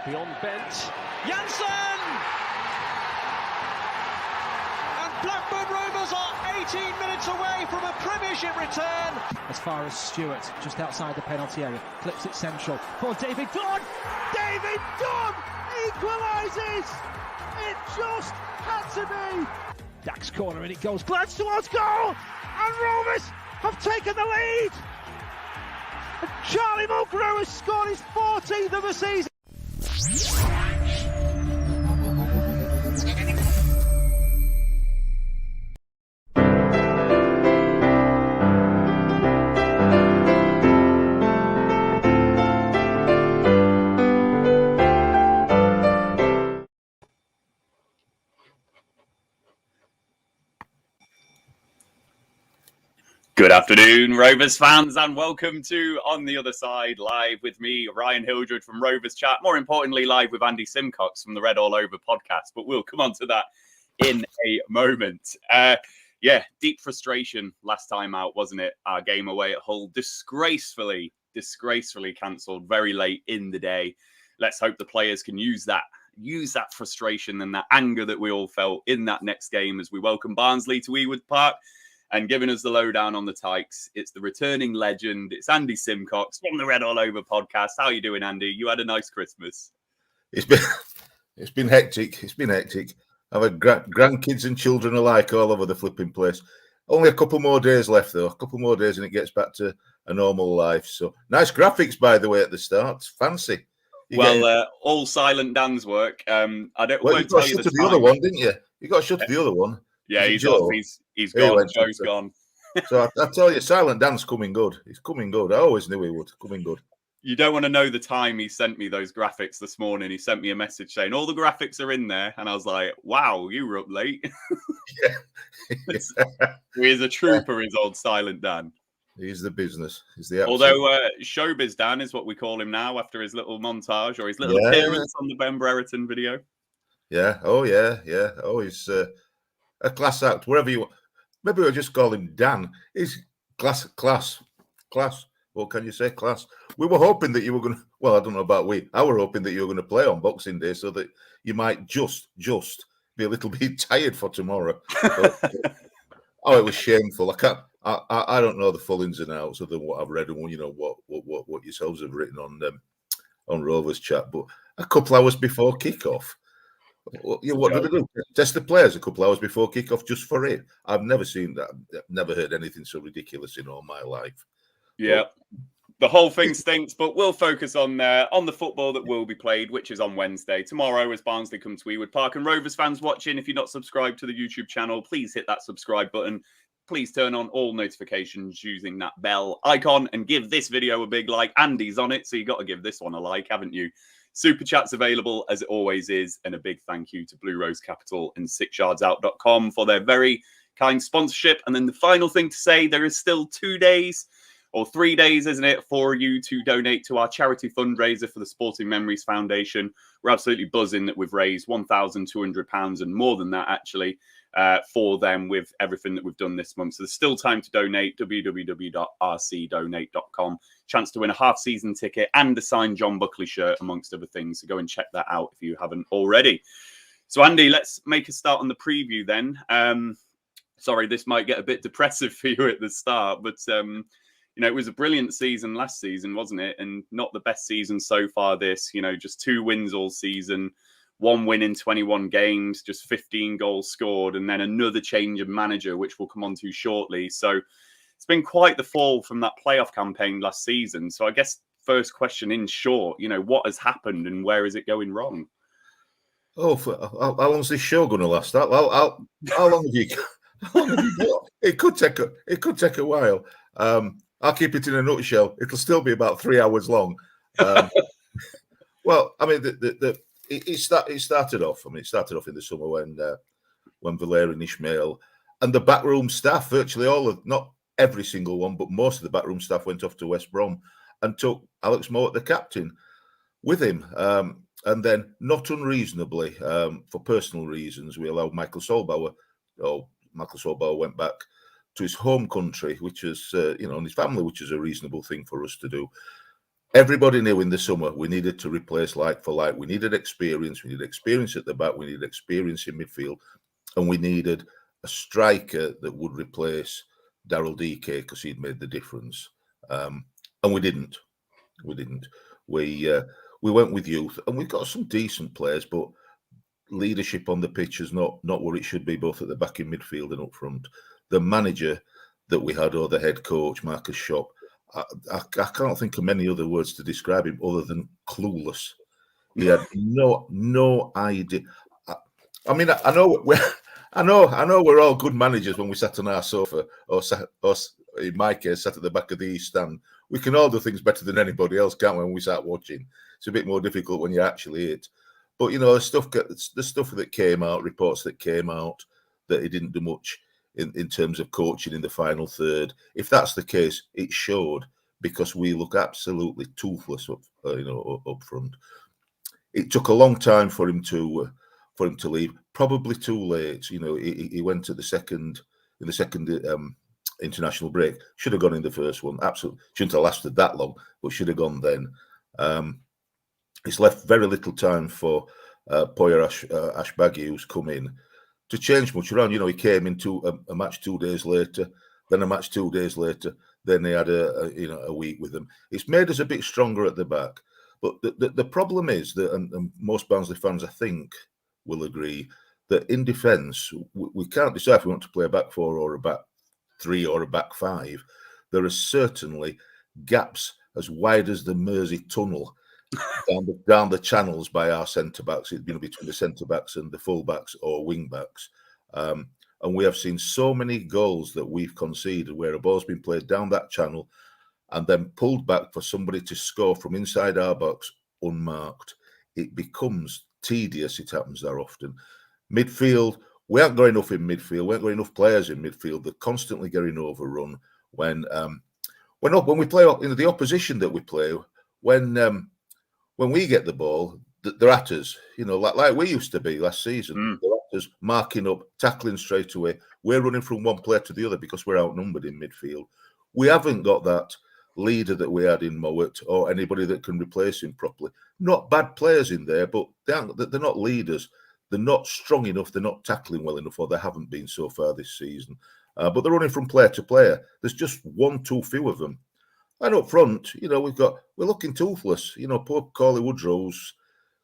Beyond bent. Janssen! And Blackburn Rovers are 18 minutes away from a Premiership return. As far as Stewart, just outside the penalty area, clips it central for David Dunn. David Dunn equalises. It just had to be. Dax corner and it goes. Glance towards goal, and Rovers have taken the lead. And Charlie Mulgrew has scored his 14th of the season. Good afternoon, Rovers fans, and welcome to On the Other Side, live with me, Ryan Hildred from Rovers Chat. More importantly, live with Andy SYMCOX from the Red All Over podcast, but we'll come on to that in a moment. Deep frustration last time out, wasn't it? Our game away at Hull, disgracefully cancelled very late in the day. Let's hope the players can use that frustration and that anger that we all felt in that next game as we welcome Barnsley to Ewood Park. And giving us the lowdown on the Tykes, it's the returning legend. It's Andy SYMCOX from the Red All Over podcast. How are you doing, Andy? You had a nice Christmas. It's been hectic. It's been hectic. I've had grandkids and children alike all over the flipping place. Only a couple more days left, though. A couple more days and it gets back to a normal life. So nice graphics, by the way, at the start. Fancy. All Silent Dan's work. You got to shut to the other one, didn't you? You got to shut to the other one. Yeah, he's gone. Joe's gone. So I tell you, Silent Dan's coming good. He's coming good. I always knew he would. Coming good. You don't want to know the time he sent me those graphics this morning. He sent me a message saying all the graphics are in there. And I was like, wow, you were up late. He's a trooper, is old Silent Dan. He's the business. He's the absolute... Although Showbiz Dan is what we call him now after his little montage or his little appearance on the Ben Brereton video. Yeah. Oh, yeah. Yeah. Oh, he's a class act, wherever you want. Maybe we'll just call him Dan. He's class. What can you say? Class. We were hoping that you were going to, well, I don't know about we. I were hoping that you were going to play on Boxing Day so that you might just be a little bit tired for tomorrow. But, it was shameful. I don't know the full ins and outs other than what I've read and what yourselves have written on Rovers Chat. But a couple hours before kickoff. What do they do? Test the players a couple hours before kickoff just for it. I've never seen that. I've never heard anything so ridiculous in all my life. Yeah, the whole thing stinks, but we'll focus on the football that will be played, which is on Wednesday. Tomorrow as Barnsley come to Ewood Park. And Rovers fans watching, if you're not subscribed to the YouTube channel, please hit that subscribe button. Please turn on all notifications using that bell icon and give this video a big like. Andy's on it, so you got to give this one a like, haven't you? Super Chat's available as it always is. And a big thank you to Blue Rose Capital and 6yardsout.com for their very kind sponsorship. And then the final thing to say, there is still 2 days or 3 days, isn't it, for you to donate to our charity fundraiser for the Sporting Memories Foundation. We're absolutely buzzing that we've raised £1,200 and more than that, actually, for them with everything that we've done this month. So there's still time to donate, www.rcdonate.com. Chance to win a half-season ticket and a signed John Buckley shirt, amongst other things. So go and check that out if you haven't already. So, Andy, let's make a start on the preview then. Sorry, this might get a bit depressive for you at the start, but, it was a brilliant season last season, wasn't it? And not the best season so far this, just 2 wins all season. 1 win in 21 games, just 15 goals scored, and then another change of manager, which we'll come on to shortly. So it's been quite the fall from that playoff campaign last season. So I guess first question in short, what has happened and where is it going wrong? Oh, how long's this show going to last? How long have you got? It could take a while. I'll keep it in a nutshell. It'll still be about 3 hours long. Well, I mean, it started off. It started off in the summer when Valera and Ishmael and the backroom staff, virtually all of, not every single one, but most of the backroom staff went off to West Brom and took Alex Mowatt, the captain, with him. And then, not unreasonably, for personal reasons, we allowed Michael Solbauer. Michael Solbauer went back to his home country, which is, and his family, which is a reasonable thing for us to do. everybody knew in the summer we needed to replace like for like. We needed experience. We needed experience at the back. We needed experience in midfield. And we needed a striker that would replace Daryl DK because he'd made the difference. And we didn't. We didn't. We went with youth, and we've got some decent players, but leadership on the pitch is not where it should be, both at the back in midfield and up front. The manager that we had, or the head coach, Marcus Schopp, I can't think of many other words to describe him other than clueless. He had no idea. I mean, I know we're all good managers when we sat on our sofa, or in my case, sat at the back of the East Stand. We can all do things better than anybody else, can't we, when we sat watching? It's a bit more difficult when you're actually it. But, the stuff that came out, reports that came out, that he didn't do much in terms of coaching in the final third. If that's the case, it showed, because we look absolutely toothless up front. It took a long time for him to leave. Probably too late. He went at the second international break. Should have gone in the first one. Absolutely shouldn't have lasted that long, but should have gone then. It's left very little time for Poya Ashbagi, who's come in, to change much around. He came into a match 2 days later, then a match 2 days later, then they had a week with them. It's made us a bit stronger at the back. But the problem is that, and most Barnsley fans, I think, will agree, that in defence, we can't decide if we want to play a back four or a back three or a back five. There are certainly gaps as wide as the Mersey Tunnel down the channels by our centre-backs, between the centre-backs and the full-backs or wing-backs. And we have seen so many goals that we've conceded where a ball's been played down that channel and then pulled back for somebody to score from inside our box unmarked. It becomes tedious. It happens that often. Midfield, we haven't got enough in midfield. We haven't got enough players in midfield. They're constantly getting overrun. When we play the opposition that we play, when we get the ball, they're at us. Like we used to be last season. They're at us, marking up, tackling straight away. We're running from one player to the other because we're outnumbered in midfield. We haven't got that leader that we had in Mowat or anybody that can replace him properly. Not bad players in there, but they're not leaders. They're not strong enough. They're not tackling well enough, or they haven't been so far this season. But they're running from player to player. There's just one too few of them. And up front, we're looking toothless. Poor Corley Woodrow's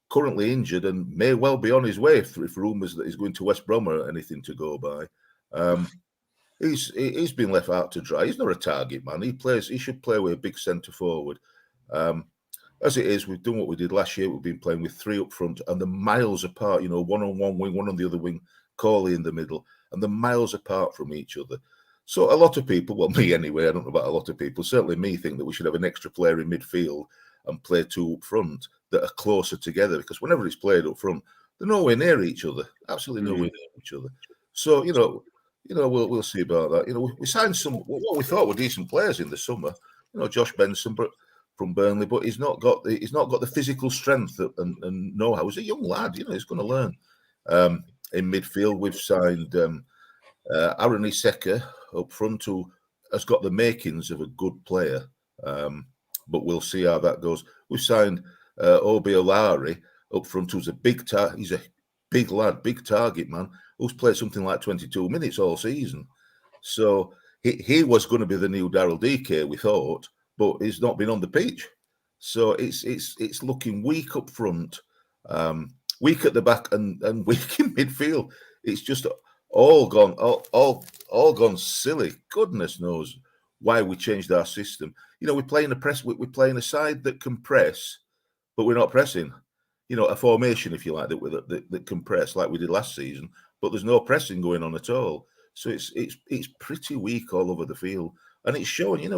currently injured and may well be on his way if rumours that he's going to West Brom are anything to go by. He's been left out to dry. He's not a target man. He should play with a big centre forward. As it is, we've done what we did last year. We've been playing with three up front and they're miles apart. One on one wing, one on the other wing, Corley in the middle, and they're miles apart from each other. So a lot of people, well, me anyway, I don't know about a lot of people, certainly me, think that we should have an extra player in midfield and play two up front that are closer together, because whenever it's played up front, they're nowhere near each other, absolutely nowhere near each other. So, we'll see about that. We signed some, what we thought were decent players in the summer, Josh Benson from Burnley, but he's not got the physical strength and know-how. He's a young lad, he's going to learn. In midfield, we've signed Aaron Iseka up front, who has got the makings of a good player, but we'll see how that goes. We've signed Obi Olari up front, who's he's a big lad, big target man, who's played something like 22 minutes all season. So he was going to be the new Daryl DK, we thought, but he's not been on the pitch. So it's looking weak up front, weak at the back, and weak in midfield. It's just all gone silly. Goodness knows why we changed our system. We're playing we're playing a side that can press, but we're not pressing. A formation, if you like, that can press like we did last season, but there's no pressing going on at all. So it's pretty weak all over the field, and it's showing.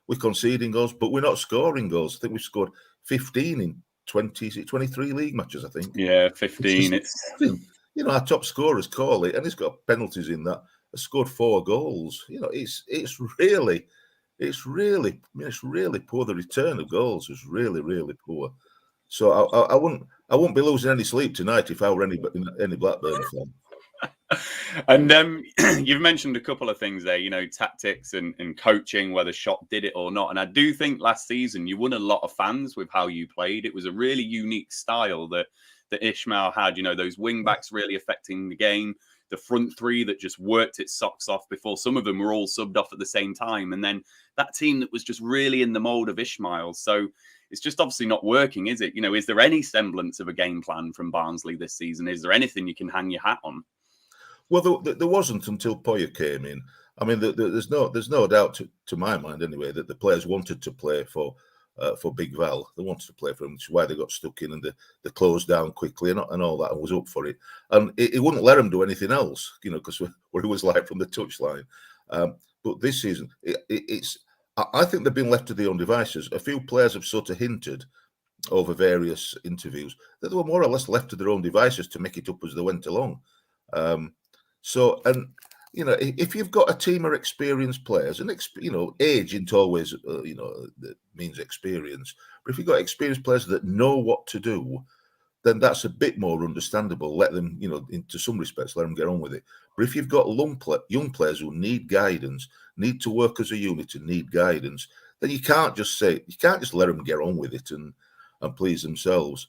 We're conceding goals, but we're not scoring goals. I think we've scored 15 in 23 league matches. I think. Yeah, 15. Our top scorer is Corley, and he's got penalties in that. Has scored 4 goals. It's really poor. The return of goals is really poor. So I wouldn't be losing any sleep tonight if I were any Blackburn fan. And you've mentioned a couple of things there, you know, tactics and coaching, whether Shot did it or not. And I do think last season you won a lot of fans with how you played. It was a really unique style that Ishmael had, you know, those wing backs really affecting the game, the front three that just worked its socks off before some of them were all subbed off at the same time. And then that team that was just really in the mold of Ishmael. So it's just obviously not working, is it? You know, is there any semblance of a game plan from Barnsley this season? Is there anything you can hang your hat on? Well, there wasn't until Poya came in. I mean, there's no doubt to my mind anyway that the players wanted to play for Big Val. They wanted to play for him, which is why they got stuck in and they closed down quickly and all that, and was up for it. And he wouldn't let them do anything else, you know, because what it was like from the touchline. But this season, I think they've been left to their own devices. A few players have sort of hinted over various interviews that they were more or less left to their own devices to make it up as they went along. So, and you know, if you've got a team of experienced players, and you know, age isn't always that means experience, but if you've got experienced players that know what to do, then that's a bit more understandable. Let them, you know, into some respects, let them get on with it. But if you've got young players who need guidance, need to work as a unit and need guidance, then you can't just let them get on with it and please themselves.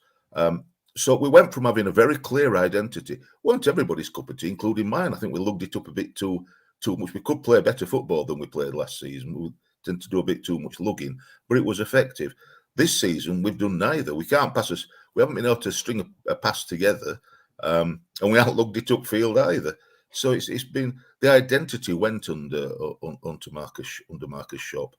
So we went from having a very clear identity. Weren't everybody's cup of tea, including mine. I think we lugged it up a bit too much. We could play better football than we played last season. We tend to do a bit too much lugging, but it was effective. This season, we've done neither. We can't pass us. We haven't been able to string a pass together, and we haven't lugged it upfield either. So it's been the identity went onto Marcus Shop.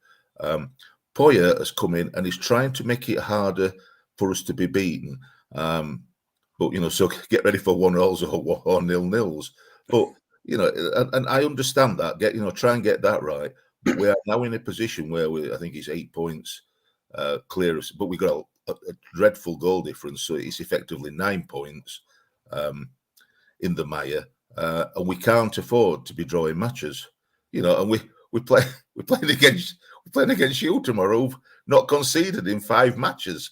Poya has come in and he's trying to make it harder for us to be beaten. But you know, so get ready for 1-0s or 0-0s. But you know, and I understand that. Try and get that right. But we are now in a position where I think it's 8 points clear, but we got a dreadful goal difference, so it's effectively 9 points in the mire, and we can't afford to be drawing matches. You know, and we're playing against you tomorrow, who've not conceded in 5 matches.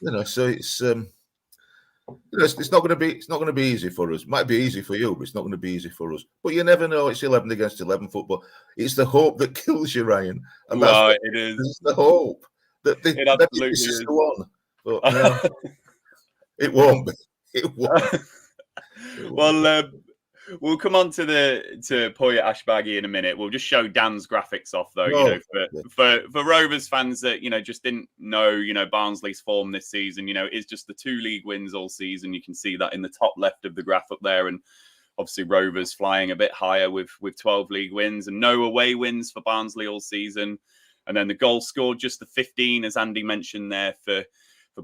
You know, so it's it's not going to be easy for us. It might be easy for you, but it's not going to be easy for us. But you never know. It's 11 against 11 football. It's the hope that kills you, Ryan. And well, it is. It's the hope that it absolutely this is the one. But no, it won't be. It won't. Well, we'll come on to Poya Ashbagi in a minute. We'll just show Dan's graphics off, though. Oh, you know, for Rovers fans that just didn't know, Barnsley's form this season. It's just the 2 league wins all season. You can see that in the top left of the graph up there, and obviously Rovers flying a bit higher with 12 league wins and no away wins for Barnsley all season. And then the goal scored just the 15, as Andy mentioned there, for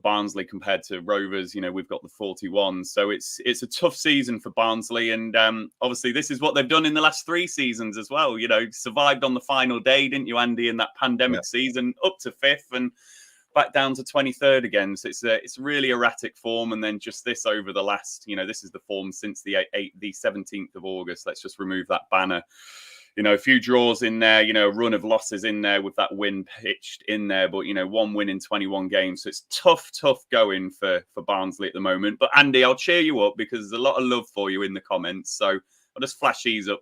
Barnsley compared to Rovers. We've got the 41. So it's a tough season for Barnsley. And obviously this is what they've done in the last 3 seasons as well. Survived on the final day, didn't you, Andy, in that pandemic season, up to 5th and back down to 23rd again. So it's really erratic form. And then just this over the last, this is the form since the 17th of August. Let's just remove that banner. A few draws in there, a run of losses in there with that win pitched in there. But, 1 win in 21 games. So it's tough going for Barnsley at the moment. But, Andy, I'll cheer you up because there's a lot of love for you in the comments. So I'll just flash these up.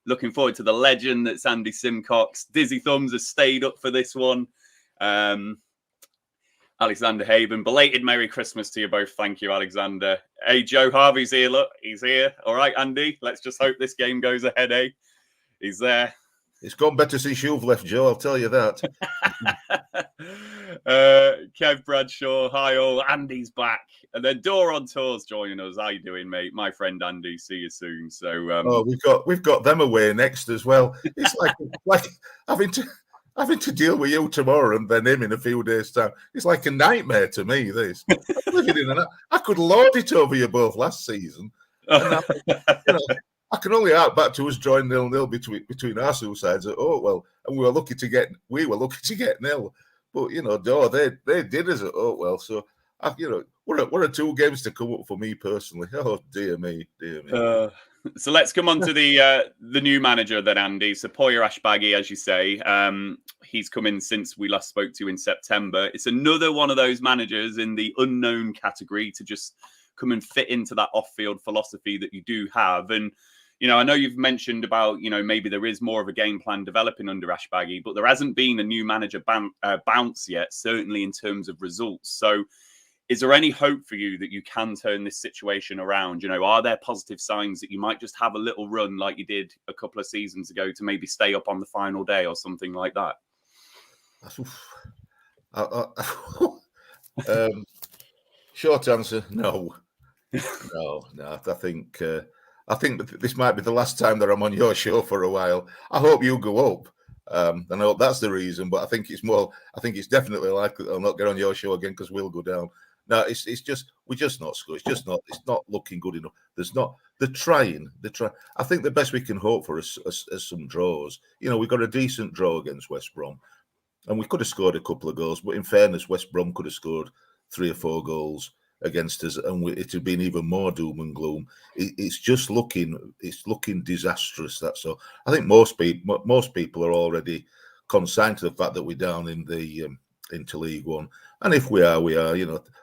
Looking forward to the legend that's Andy SYMCOX. Dizzy Thumbs has stayed up for this one. Alexander Haven, belated Merry Christmas to you both. Thank you, Alexander. Hey, Joe Harvey's here. Look, he's here. All right, Andy, let's just hope this game goes ahead, eh? He's there. It's gone better since you've left, Joe. I'll tell you that. Kev Bradshaw, hi all. Andy's back, and then Dora on Tours joining us. How you doing, mate? My friend Andy. See you soon. So, we've got them away next as well. It's like having to deal with you tomorrow and then him in a few days' time. It's like a nightmare to me. This I could lord it over you both last season. And I can only out back to us drawing 0-0 between our suicides. Oh well, and we were lucky to get 0. But they did us at well. So what are 2 games to come up for me personally? Oh dear me. So let's come on to the new manager then, Andy. So Poya Ashbagi, as you say, he's come in since we last spoke to you in September. It's another one of those managers in the unknown category to just come and fit into that off-field philosophy that you do have. And I know you've mentioned about, maybe there is more of a game plan developing under Ashbaggy, but there hasn't been a new manager bounce yet, certainly in terms of results. So is there any hope for you that you can turn this situation around? Are there positive signs that you might just have a little run like you did a couple of seasons ago to maybe stay up on the final day or something like that? Short answer, no. No. I think that this might be the last time that I'm on your show for a while. I hope you go up. And I hope that's the reason, but I think it's definitely likely that I'll not get on your show again because we'll go down. No, it's just we're just not scoring. It's not looking good enough. They're trying. I think the best we can hope for is some draws. We got a decent draw against West Brom, and we could have scored a couple of goals. But in fairness, West Brom could have scored 3 or 4 goals against us, and it had been even more doom and gloom. It's looking disastrous. That's all. I think most people are already consigned to the fact that we're down in the into League One, and if we are.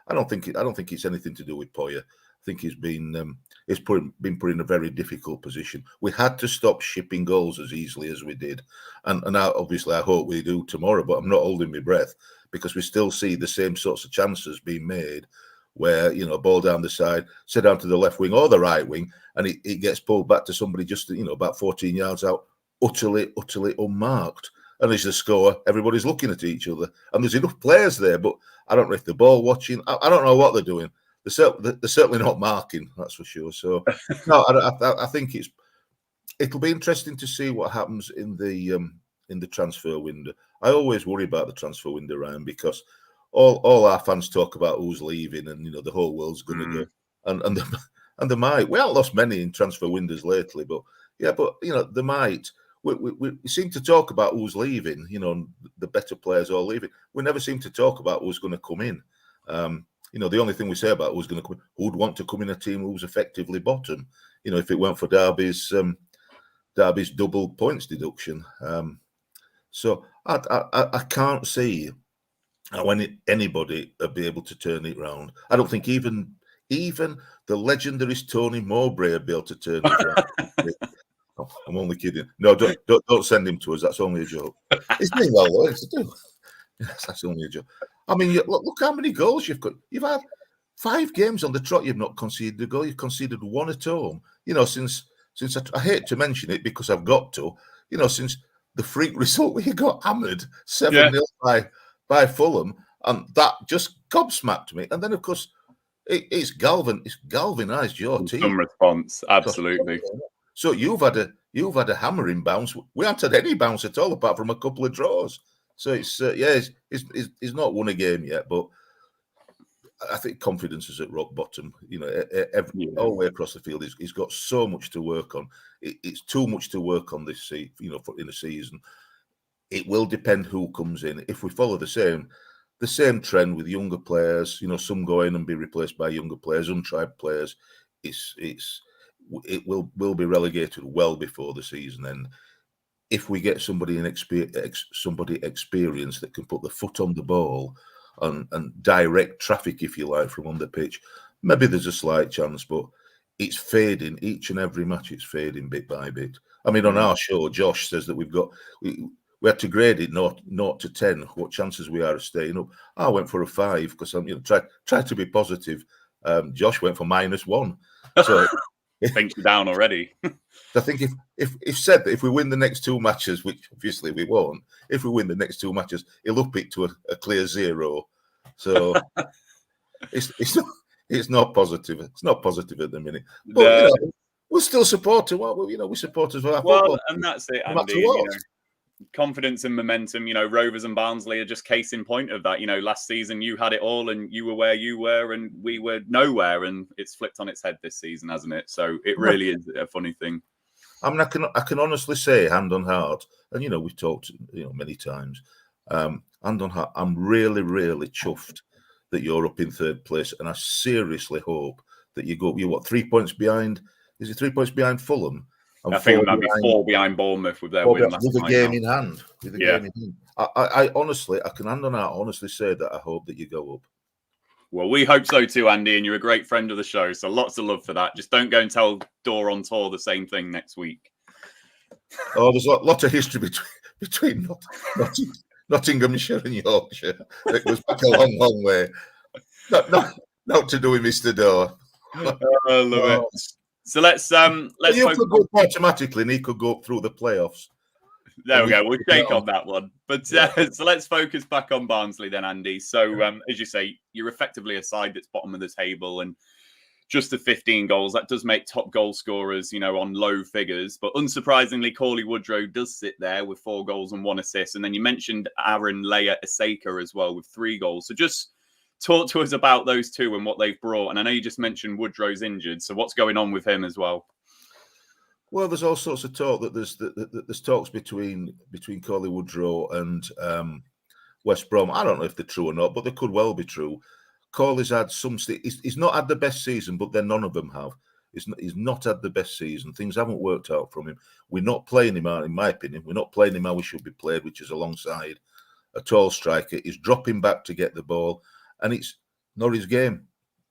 I don't think it's anything to do with Poya. I think he's been put in a very difficult position. We had to stop shipping goals as easily as we did, and obviously I hope we do tomorrow. But I'm not holding my breath because we still see the same sorts of chances being made, where ball down the side, sit down to the left wing or the right wing, and it gets pulled back to somebody just about 14 yards out, utterly unmarked. And as the scorer, everybody's looking at each other, and there's enough players there, but I don't know if they're ball watching. I don't know what they're doing. They're certainly not marking, that's for sure. So no, I think it'll be interesting to see what happens in the transfer window. I always worry about the transfer window, Ryan, because all our fans talk about who's leaving, and the whole world's going to go, and they might. We haven't lost many in transfer windows lately, but they might. We seem to talk about who's leaving, the better players are leaving. We never seem to talk about who's going to come in. The only thing we say about who's going to come in, who'd want to come in a team who's effectively bottom, if it weren't for Derby's double points deduction. So I can't see how anybody would be able to turn it round. I don't think even the legendary Tony Mowbray would be able to turn it round. I'm only kidding. No, don't send him to us. That's only a joke. It's doing well, though. Yes, that's only a joke. I mean, look how many goals you've got. You've had 5 games on the trot. You've not conceded a goal. You've conceded 1 at home. Since I hate to mention it because I've got to. Since the freak result where you got hammered 7-0 by Fulham, and that just gobsmacked me. And then, of course, it's galvanised your team. Some response, absolutely. So you've had a hammering bounce. We haven't had any bounce at all, apart from a couple of draws. So he's not won a game yet, but I think confidence is at rock bottom. All the way across the field, he's got so much to work on. It's too much to work on this season. In a season, it will depend who comes in. If we follow the same trend with younger players, some go in and be replaced by younger players, untried players, it will be relegated well before the season end. If we get somebody experienced that can put the foot on the ball and direct traffic, if you like, from on the pitch, maybe there's a slight chance, but it's fading. Each and every match, it's fading bit by bit. I mean, on our show, Josh says that we had to grade it 0 to 10, what chances we are of staying up. I went for a 5 because I'm tried to be positive. Josh went for -1. So thinks you down already. I think if said that if we win the next 2 matches, which obviously we won't, if we win the next 2 matches, he'll up it to a clear 0. So it's not positive. It's not positive at the minute. But we'll still support him. We support us for our football. And that's it, Andy. Confidence and momentum. Rovers and Barnsley are just case in point of that. Last season you had it all and you were where you were and we were nowhere, and it's flipped on its head this season, hasn't it? So it really is a funny thing. I mean, I can honestly say, hand on heart, and we've talked many times, hand on heart, I'm really, really chuffed that you're up in 3rd place, and I seriously hope that you go. You're what, 3 points behind? Is it 3 points behind Fulham? I think it might be 4 behind Bournemouth with their win last night. With a game in hand. I honestly, I can hand on heart honestly say that I hope that you go up. Well, we hope so too, Andy, and you're a great friend of the show, so lots of love for that. Just don't go and tell Dor on tour the same thing next week. Oh, there's a lot of history between Nottinghamshire and Yorkshire. It goes back a long, long way. Not to do with Mr. Dor. I love it. So let's you could go automatically, and he could go up through the playoffs. There we go. We'll shake on that one. But so let's focus back on Barnsley then, Andy. So as you say, you're effectively a side that's bottom of the table, and just the 15 goals, that does make top goal scorers, on low figures. But unsurprisingly, Cauley Woodrow does sit there with 4 goals and 1 assist. And then you mentioned Aaron Leia Aseka as well with 3 goals. So just talk to us about those two and what they've brought. And I know you just mentioned Woodrow's injured. So what's going on with him as well? Well, there's all sorts of talk that there's talks between Cauley Woodrow and West Brom. I don't know if they're true or not, but they could well be true. Cauley's had some. He's not had the best season, but then none of them have. He's not had the best season. Things haven't worked out from him. We're not playing him out, in my opinion. We're not playing him how he should be played, which is alongside a tall striker. He's dropping back to get the ball, and it's not his game.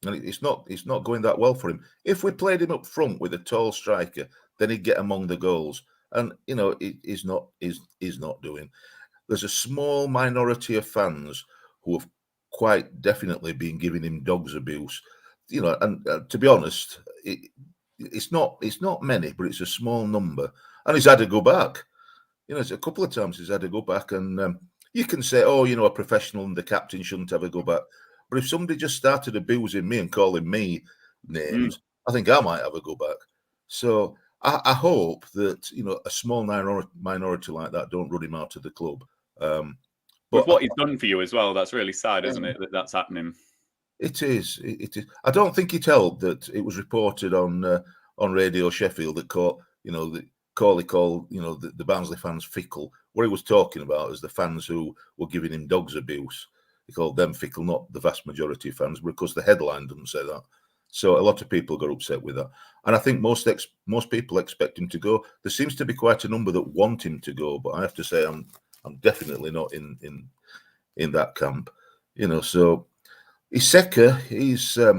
And it's not going that well for him. If we played him up front with a tall striker, then he'd get among the goals. And he's not doing. There's a small minority of fans who have quite definitely been giving him dog's abuse. And to be honest, it's not many, but it's a small number. And he's had to go back. It's a couple of times he's had to go back. And you can say, a professional and the captain shouldn't have a go back. But if somebody just started abusing me and calling me names, I think I might have a go back. So I hope that, a small minority like that don't run him out of the club. But what he's done for you as well, that's really sad, isn't it, that that's happening? It is. It is. I don't think it helped that it was reported on Radio Sheffield that Cauley called, the Barnsley fans fickle. What he was talking about is the fans who were giving him dog's abuse. He called them fickle, not the vast majority of fans, because the headline doesn't say that. So a lot of people got upset with that. And I think most people expect him to go. There seems to be quite a number that want him to go, but I have to say I'm definitely not in that camp. So Aseka, he's I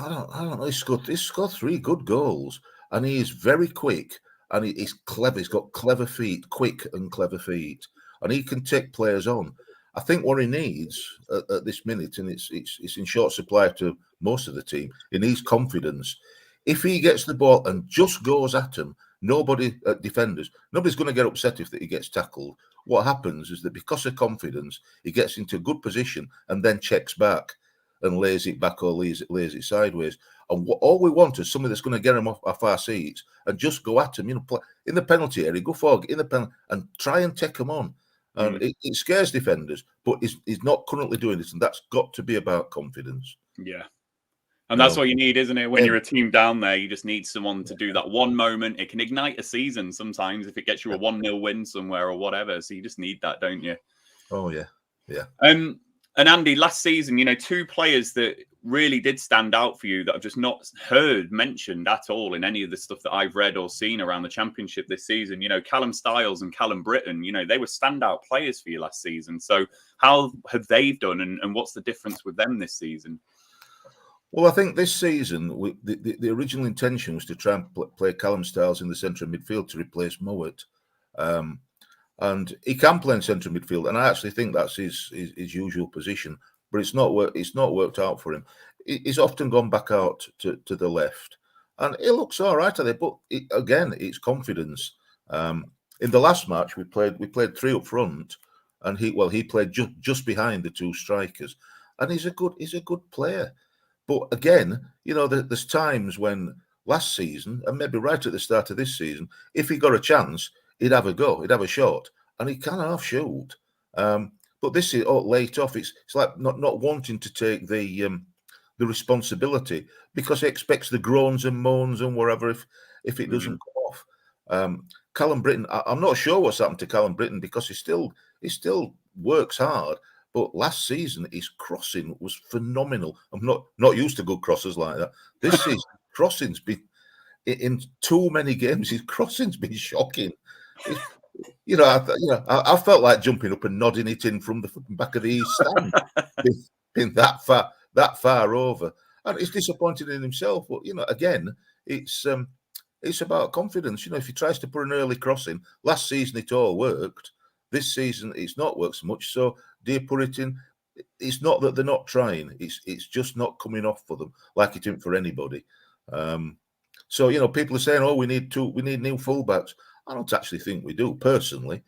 don't know, he's scored 3 good goals, and he is very quick, and he's clever. He's got clever feet, quick and clever feet, and he can take players on. I think what he needs at this minute, and it's in short supply to most of the team, he needs confidence. If he gets the ball and just goes at him, nobody's going to get upset if he gets tackled. What happens is that because of confidence, he gets into a good position and then checks back and lays it back or lays it sideways. And all we want is somebody that's going to get him off our seats and just go at him. In the penalty area, go forward in the penalty and try and take him on. And it scares defenders, but he's not currently doing this, and that's got to be about confidence. Yeah. And that's what you need, isn't it? When you're a team down there, you just need someone to do that one moment. It can ignite a season sometimes if it gets you a 1-0 win somewhere or whatever. So you just need that, don't you? Oh, yeah. Yeah. And Andy, last season, 2 players that really did stand out for you that I've just not heard mentioned at all in any of the stuff that I've read or seen around the Championship this season. Callum Styles and Callum Britton, they were standout players for you last season. So how have they done, and what's the difference with them this season? Well, I think this season, the original intention was to try and play Callum Styles in the centre of midfield to replace Mowat. And he can play in centre midfield, and I actually think that's his usual position. But it's not worked out for him. He's often gone back out to the left, and it looks all right at it. But again, it's confidence. In the last match, we played 3 up front, and he played just behind the 2 strikers, and he's a good player. But again, there's times when last season, and maybe right at the start of this season, if he got a chance, he'd have a go, he'd have a shot, and he can half shoot. But this is late off. It's like not wanting to take the responsibility because he expects the groans and moans and whatever if it doesn't come off. Callum Britton, I'm not sure what's happened to Callum Britton because he still works hard. But last season, his crossing was phenomenal. I'm not used to good crosses like that. This season, crossing's been in too many games. His crossing's been shocking. I felt like jumping up and nodding it in from the back of the East stand. been that far over, and it's disappointed in himself. But again, it's about confidence. If he tries to put an early cross in, last season it all worked. This season it's not worked so much. So do you put it in? It's not that they're not trying. It's just not coming off for them like it isn't for anybody. So people are saying, "Oh, we need new fullbacks." I don't actually think we do personally.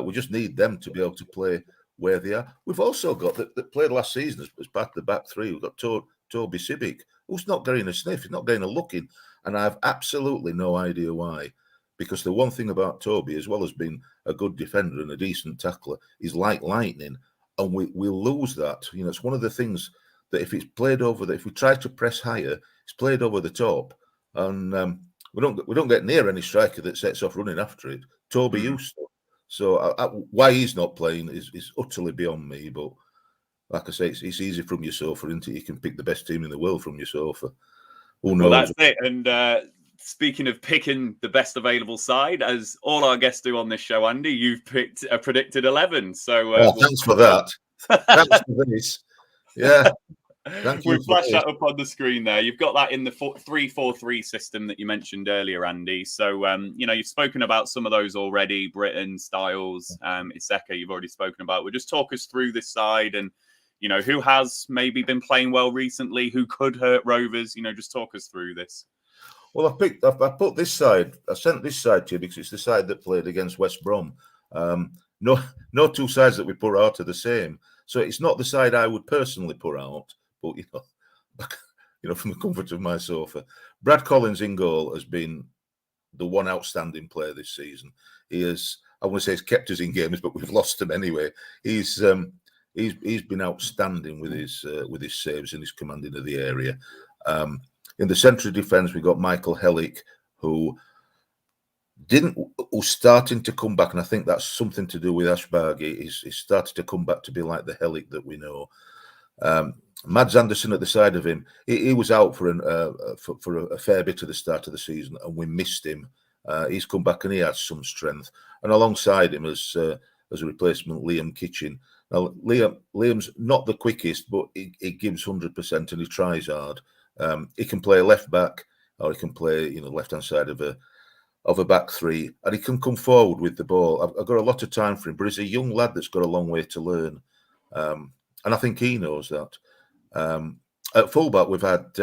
We just need them to be able to play where they are. We've also got that played last season as part of the back three. We've got Toby Sibic, who's not getting a sniff. He's not getting a look in, and I have absolutely no idea why. Because the one thing about Toby, as well as being a good defender and a decent tackler, is like lightning, and we'll lose that. It's one of the things that if it's played over, that if we try to press higher, it's played over the top, and we don't get near any striker that sets off running after it. Toby used to. So why he's not playing is utterly beyond me. But like I say, it's easy from your sofa, isn't it? You can pick the best team in the world from your sofa. Who knows? Well, that's it. And speaking of picking the best available side, as all our guests do on this show, Andy, you've picked a predicted 11. So thanks for that. Thanks for this. Yeah. We've flashed that up on the screen there. You've got that in the 3-4-3 system that you mentioned earlier, Andy. So, you've spoken about some of those already. Britton, Styles, Iseka, you've already spoken about. Well, just talk us through this side and, who has maybe been playing well recently, who could hurt Rovers. Just talk us through this. Well, I put this side. I sent this side to you because it's the side that played against West Brom. No two sides that we put out are the same. So it's not the side I would personally put out. But from the comfort of my sofa, Brad Collins in goal has been the one outstanding player this season. He has, I want to say, he's kept us in games, but we've lost him anyway. He's been outstanding with his saves and his commanding of the area. In the centre of defence, we got Michael Hellick, who's starting to come back, and I think that's something to do with Ashbargi. He's started to come back to be like the Hellick that we know. Mads Anderson at the side of him, he was out for a fair bit of the start of the season, and we missed him. He's come back and he has some strength. And alongside him as a replacement, Liam Kitchen. Now, Liam's not the quickest, but he gives 100% and he tries hard. He can play left back, or he can play left hand side of a back three, and he can come forward with the ball. I've got a lot of time for him, but he's a young lad that's got a long way to learn. And I think he knows that. At fullback, we've had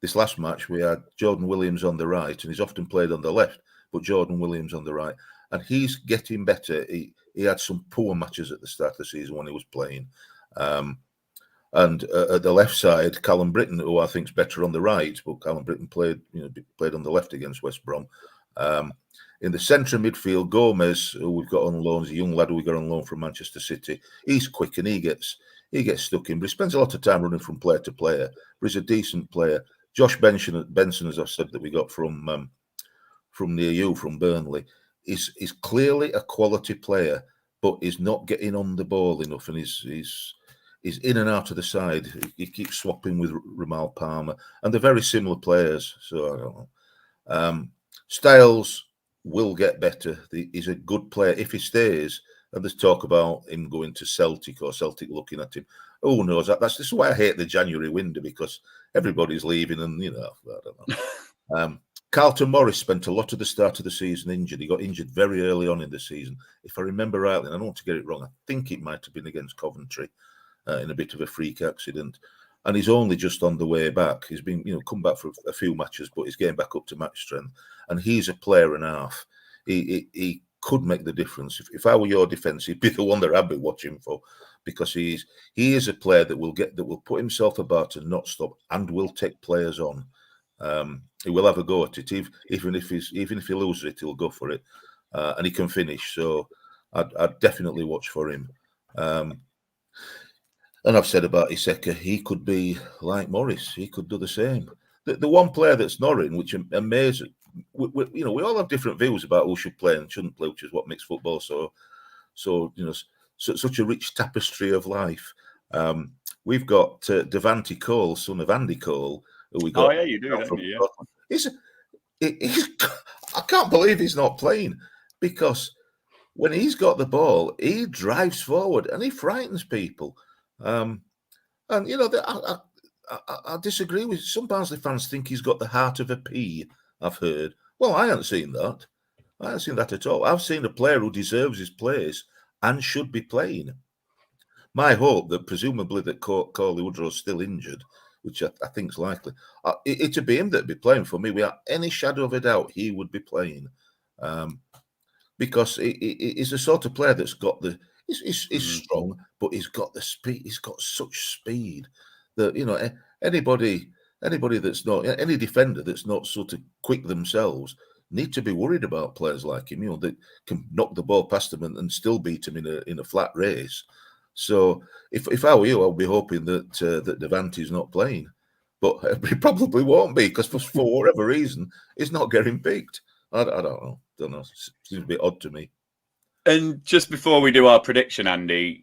this last match, we had Jordan Williams on the right, and he's often played on the left, but Jordan Williams on the right. And he's getting better. He had some poor matches at the start of the season when he was playing. And at the left side, Callum Britton, who I think is better on the right, but Callum Britton played on the left against West Brom. In the centre midfield, Gomez, who we've got on loan, is a young lad who we got on loan from Manchester City. He's quick and he gets stuck in, but he spends a lot of time running from player to player. But he's a decent player. Josh Benson, as I've said, that we got from near you, from Burnley, is clearly a quality player, but he's not getting on the ball enough, and he's in and out of the side. He keeps swapping with Ramal Palmer, and they're very similar players. So I don't know. Styles will get better. He's a good player if he stays. And there's talk about him going to Celtic or Celtic looking at him. Who knows? This is why I hate the January window, because everybody's leaving, and I don't know. Carlton Morris spent a lot of the start of the season injured. He got injured very early on in the season, if I remember rightly. And I don't want to get it wrong. I think it might have been against Coventry in a bit of a freak accident. And he's only just on the way back. He's been, come back for a few matches, but he's getting back up to match strength. And he's a player and a half. He could make the difference. If I were your defence, he'd be the one that I'd be watching for, because he is a player that will put himself about and not stop, and will take players on. He will have a go at it, even if he loses it, he'll go for it, and he can finish. So I'd definitely watch for him. And I've said about Iseka, he could be like Morris. He could do the same. The one player that's not in, which amazes, we all have different views about who should play and shouldn't play, which is what makes football such a rich tapestry of life. We've got Devante Cole, son of Andy Cole, who we got. Oh yeah, you do, don't you? Yeah. I can't believe he's not playing, because when he's got the ball, he drives forward and he frightens people. And I disagree with some Barnsley fans. Think he's got the heart of a pea. I've heard. Well, I haven't seen that. I haven't seen that at all. I've seen a player who deserves his place and should be playing. My hope that presumably that Corley Woodrow's still injured, which I think is likely, it'd be him that'd be playing for me. Without any shadow of a doubt, he would be playing. Because he's the sort of player that's got the... He's strong, but he's got the speed. He's got such speed that, anybody that's not... Any defender that's not sort of quick themselves need to be worried about players like him, that can knock the ball past them and still beat him in a flat race. So if I were you, I'll be hoping that Devante's not playing. But he probably won't be, because for whatever reason, he's not getting picked. I don't know. Seems a bit odd to me. And just before we do our prediction, Andy,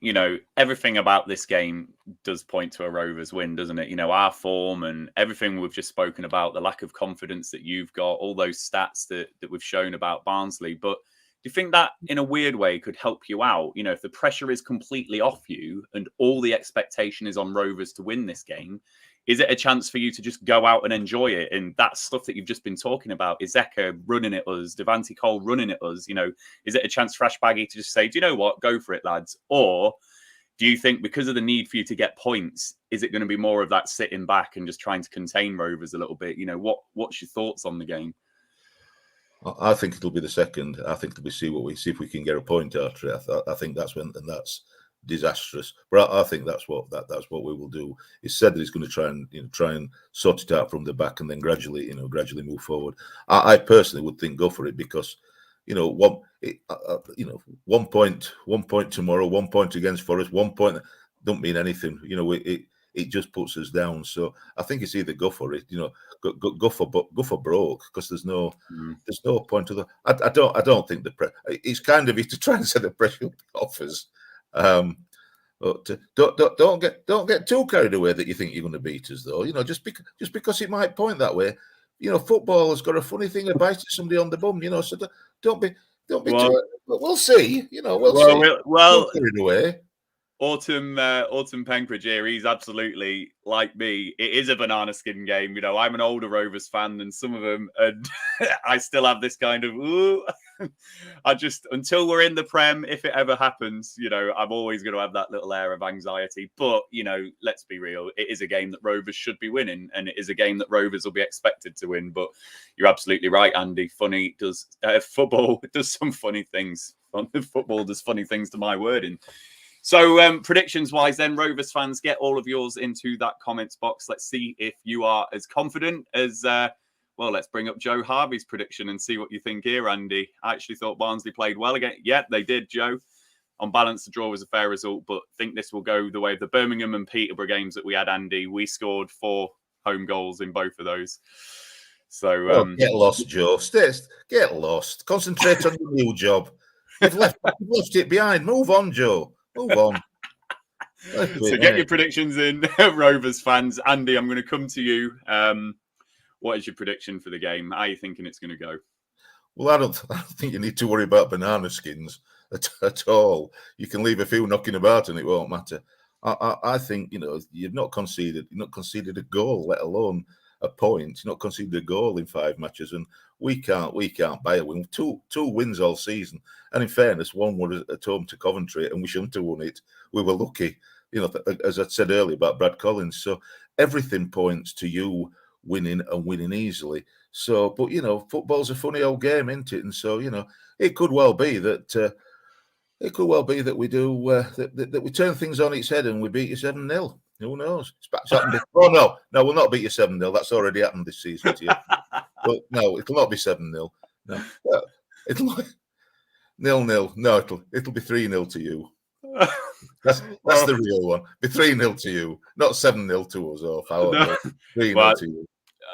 everything about this game does point to a Rovers win, doesn't it? Our form and everything we've just spoken about, the lack of confidence that you've got, all those stats that we've shown about Barnsley. But do you think that in a weird way could help you out? If the pressure is completely off you and all the expectation is on Rovers to win this game, is it a chance for you to just go out and enjoy it? And that stuff that you've just been talking about, Izeka running at us, Devante Cole running at us, is it a chance for Ash Baggy to just say, do you know what, go for it, lads? Or do you think because of the need for you to get points, is it going to be more of that sitting back and just trying to contain Rovers a little bit? What's your thoughts on the game? I think it'll be the second. I think we see if we can get a point after it. I think that's when, and that's disastrous. But I think that's what we will do. He said that he's going to try and sort it out from the back and then gradually move forward. I personally would think go for it, because 1 point tomorrow, 1 point against Forest, 1 point don't mean anything. It just puts us down. So I think it's either go for it, go for broke, because there's no point to the. I don't think it's kind of to try and set the pressure off us. But don't get too carried away that you think you're going to beat us, though. Just because it might point that way. Football has got a funny thing of biting somebody on the bum. So don't be too. We'll see. We'll see. Well, don't carried away. Autumn Penkridge here, he's absolutely like me. It is a banana skin game. I'm an older Rovers fan than some of them, and I still have this kind of, ooh. Until we're in the Prem, if it ever happens, I'm always going to have that little air of anxiety. But, let's be real. It is a game that Rovers should be winning, and it is a game that Rovers will be expected to win. But you're absolutely right, Andy. Football does some funny things. Football does funny things to my wording. So predictions-wise then, Rovers fans, get all of yours into that comments box. Let's see if you are as confident as, let's bring up Joe Harvey's prediction and see what you think here, Andy. I actually thought Barnsley played well again. Yeah, they did, Joe. On balance, the draw was a fair result, but think this will go the way of the Birmingham and Peterborough games that we had, Andy. We scored 4 home goals in both of those. So get lost, Joe. Get lost. Concentrate on your new job. You've left it behind. Move on, Joe. Move on. So get your predictions in, Rovers fans. Andy, I'm going to come to you. What is your prediction for the game? How are you thinking it's going to go? Well, I don't think you need to worry about banana skins at all. You can leave a few knocking about and it won't matter. I think, you've not conceded a goal, let alone a point. You've not conceded a goal in 5 matches, and we can't buy a win. Two wins all season, and in fairness, one was at home to Coventry, and we shouldn't have won it. We were lucky, as I said earlier about Brad Collins. So everything points to you winning and winning easily. So, but football's a funny old game, isn't it? And so, it could well be that we do that we turn things on its head and we beat you 7-0. Who knows? It's happened before. Oh no, we'll not beat you 7-0. That's already happened this season to you. But no, it'll not be 7-0. No, it'll 0-0. No, it'll be 3-0 to you. That's the real one. Be 3-0 to you, not 7-0 to us or 3-0 to you.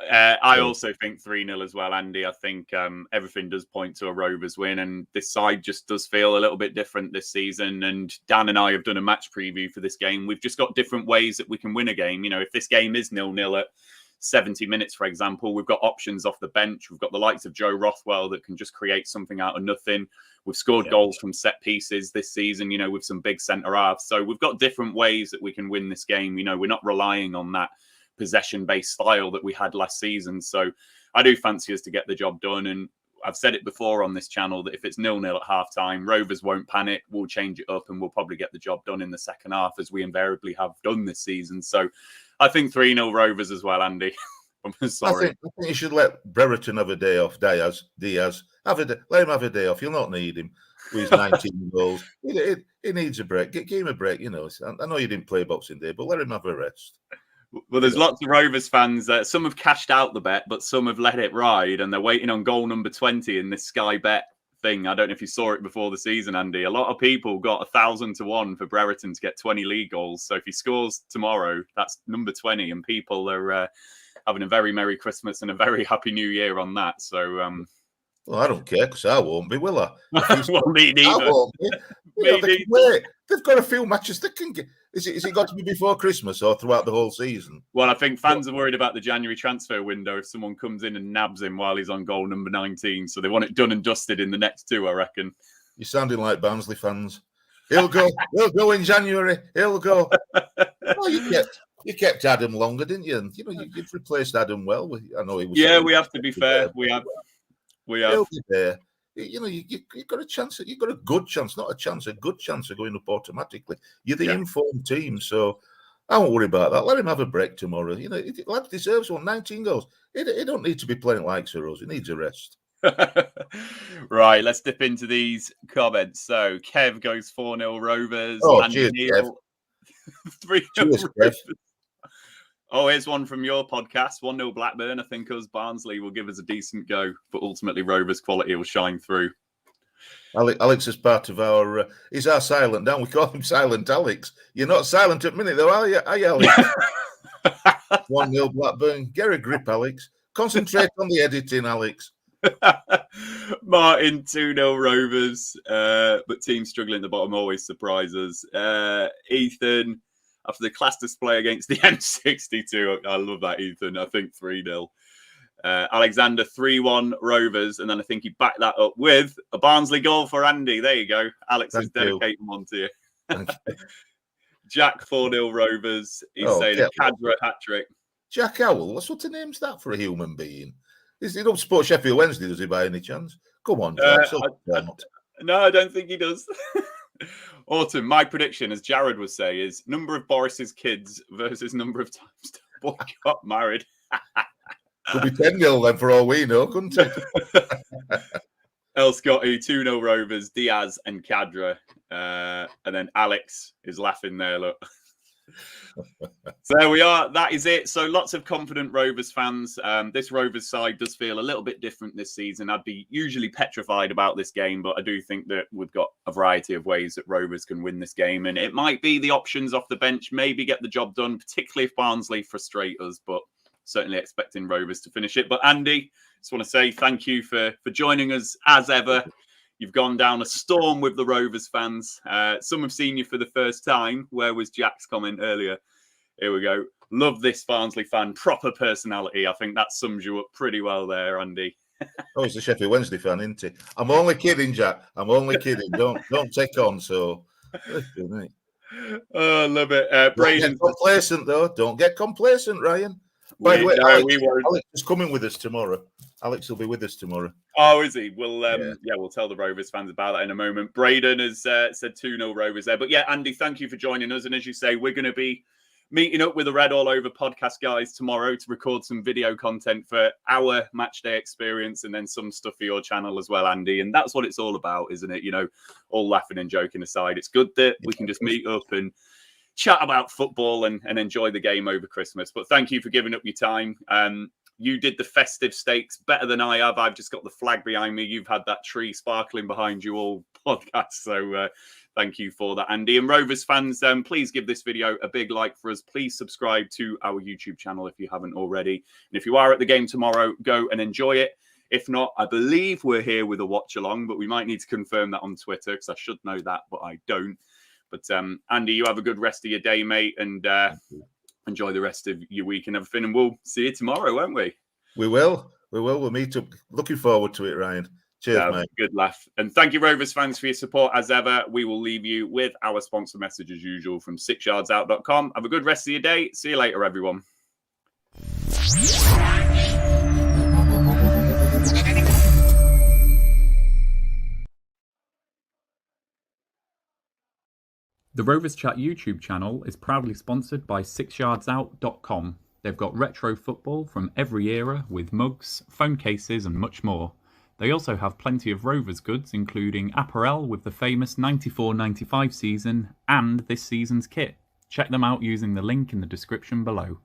I also think 3-0 as well, Andy. I think everything does point to a Rovers win, and this side just does feel a little bit different this season. And Dan and I have done a match preview for this game. We've just got different ways that we can win a game. If this game is 0-0 at 70 minutes, for example. We've got options off the bench. We've got the likes of Joe Rothwell that can just create something out of nothing. We've scored goals from set pieces this season, you know, with some big centre halves. So we've got different ways that we can win this game. You know, we're not relying on that possession-based style that we had last season. So I do fancy us to get the job done. And I've said it before on this channel that if it's 0-0 at half-time, Rovers won't panic. We'll change it up and we'll probably get the job done in the second half, as we invariably have done this season. So I think 3-0 Rovers as well, Andy. I'm sorry. I think you should let Brereton have a day off. Diaz, let him have a day off. You'll not need him with his 19 goals. He needs a break. Give him a break. You know, I know you didn't play Boxing Day, but let him have a rest. Well, there's lots of Rovers fans. Some have cashed out the bet, but some have let it ride, and they're waiting on goal number 20 in this Sky Bet thing. I don't know if you saw it before the season, Andy. A lot of people got 1,000 to 1 for Brereton to get 20 league goals. So if he scores tomorrow, that's number 20, and people are having a very Merry Christmas and a very Happy New Year on that. So, well, I don't care because I won't be, will I? Well, me neither. I won't be. Wait, they've got a few matches they can get. Is it got to be before Christmas or throughout the whole season? Well, I think fans are worried about the January transfer window if someone comes in and nabs him while he's on goal number 19. So they want it done and dusted in the next two, I reckon. You're sounding like Barnsley fans. He'll go. He'll go in January. He'll go. Well, you kept Adam longer, didn't you? And you know you've replaced Adam well. I know he was. Yeah, we have to be fair. We have. He'll be there. You know, you've got a chance. You've got a good chance, not a chance, a good chance of going up automatically. You're the informed team, so I won't worry about that. Let him have a break tomorrow. You know, lad deserves one. 19 goals. He don't need to be playing like Rose. He needs a rest. Right, let's dip into these comments. So Kev goes 4-0 Rovers. Oh, and cheers, Neil, Kev. 3-0 Cheers, Rovers. Kev. Oh, here's one from your podcast. 1-0 Blackburn. I think us Barnsley will give us a decent go, but ultimately Rovers' quality will shine through. Alex is part of our. He's our silent down. We call him Silent Alex. You're not silent at minute though, are you, Alex? 1-0 Blackburn. Get a grip, Alex. Concentrate on the editing, Alex. Martin 2-0 Rovers, but teams struggling at the bottom always surprise us. Ethan, after the class display against the M62, I love that, Ethan. I think 3-0. Alexander 3-1 Rovers, and then I think he backed that up with a Barnsley goal for Andy. There you go. Alex is dedicating one to you. Jack 4-0 Rovers. He's saying a Cadra hat-trick. Jack Howell, what sort of name's that for a human being? He don't support Sheffield Wednesday, does he, by any chance? Come on, Jack. No, I don't think he does. Autumn, my prediction, as Jared would say, is number of Boris's kids versus number of times the boy got married. Could be 10-0 then for all we know, couldn't it? El Scotty, 2-0 Rovers, Diaz and Cadra. And then Alex is laughing there, look. So there we are. That is it. So lots of confident Rovers fans. This Rovers side does feel a little bit different this season. I'd be usually petrified about this game, but I do think that we've got a variety of ways that Rovers can win this game. And it might be the options off the bench, maybe get the job done, particularly if Barnsley frustrate us, but certainly expecting Rovers to finish it. But Andy, just want to say thank you for joining us as ever. You've gone down a storm with the Rovers fans. Some have seen you for the first time. Where was Jack's comment earlier? Here we go. Love this Barnsley fan. Proper personality. I think that sums you up pretty well there, Andy. Oh, he's a Sheffield Wednesday fan, isn't he? I'm only kidding, Jack. I'm only kidding. Don't take on. So, oh, love it. Don't get complacent, though. Don't get complacent, Ryan. By the way, Alex is coming with us tomorrow. Alex will be with us tomorrow. Oh, is he? We'll we'll tell the Rovers fans about that in a moment. Braden has said 2-0 Rovers there. But yeah, Andy, thank you for joining us. And as you say, we're going to be meeting up with the Red All Over podcast guys tomorrow to record some video content for our match day experience and then some stuff for your channel as well, Andy. And that's what it's all about, isn't it? You know, all laughing and joking aside, it's good that we can just meet up and chat about football and enjoy the game over Christmas. But thank you for giving up your time. You did the festive stakes better than I have. I've just got the flag behind me. You've had that tree sparkling behind you all podcast. So thank you for that, Andy. And Rovers fans, please give this video a big like for us. Please subscribe to our YouTube channel if you haven't already. And if you are at the game tomorrow, go and enjoy it. If not, I believe we're here with a watch along, but we might need to confirm that on Twitter because I should know that, but I don't. But Andy, you have a good rest of your day, mate. And enjoy the rest of your week and everything. And we'll see you tomorrow, won't we? We will. We'll meet up. Looking forward to it, Ryan. Cheers, mate. Good laugh. And thank you, Rovers fans, for your support. As ever, we will leave you with our sponsor message as usual from 6yardsout.com. Have a good rest of your day. See you later, everyone. The Rovers Chat YouTube channel is proudly sponsored by 6yardsout.com. They've got retro football from every era with mugs, phone cases and much more. They also have plenty of Rovers goods, including apparel with the famous 94-95 season and this season's kit. Check them out using the link in the description below.